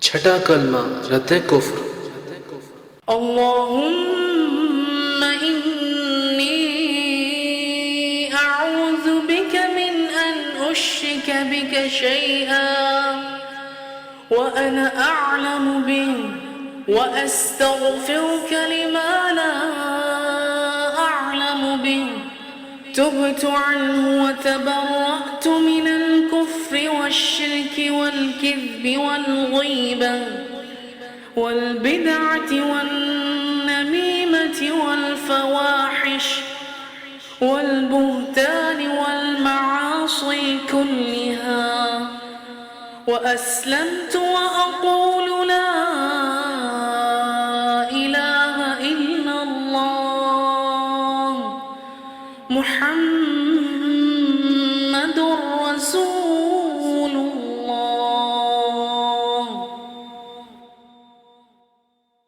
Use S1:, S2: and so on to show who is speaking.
S1: छठा कलमा रद्द कुफ्र।
S2: अल्लाहुम्मा इन्नी अऊज़ु बिका मिन अन उश्रिका बिका शैअन व अना अअलमु बिही व अस्तग़फिरुका लिमा ला अअलमु बिही तुब्तु अन्हु व तबर्रअतु मिनल कुफ्रि वश्शिर्कि वल किज़्बि वल ग़ीबह والبدعة والنميمة والفواحش والبهتان والمعاصي كلها وأسلمت وأقول لا